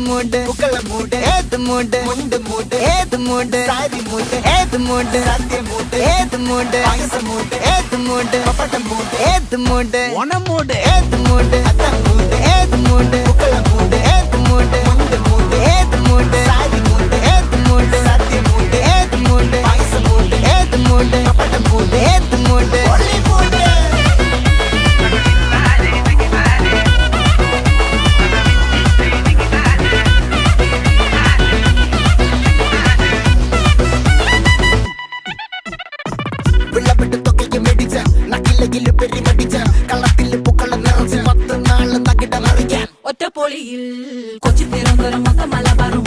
மூடு புக்கல மூடு ஏத்து மூடு முண்டு மூடு ஏத்து மூடு சாரி மூடு ஏத்து மூடு சத்திய மூடு ஏத்து மூடு பாயச மூடு ஏத்து மூடு பப்பட்ட மூடு ஏத்து மூடு ஒன மூடு ஏத்து மூடு அத்த மூடு ஏத்து மூடு புக்கல மூடு ஏத்து மூடு முண்டு மூடு ஏத்து மூடு சாரி மூடு ஏத்து மூடு சத்திய மூடு ஏத்து மூடு பாயச மூடு ஏத்து மூடு பப்பட்ட மூடு ஏத்து மூடு ஒளி மூடு വിളവിട്ട് തൊക്കയ്ക്ക് മെടിച്ച നക്കിലകില് പെരിമടിച്ച കളത്തില് പൂക്കള നിറച്ച് 10 നാള് നകിട മറിക്കാൻ ഒറ്റപ്പൊളിയിൽ കൊച്ചി തിരുവനന്തപുരം മൊത്തം മലബാറും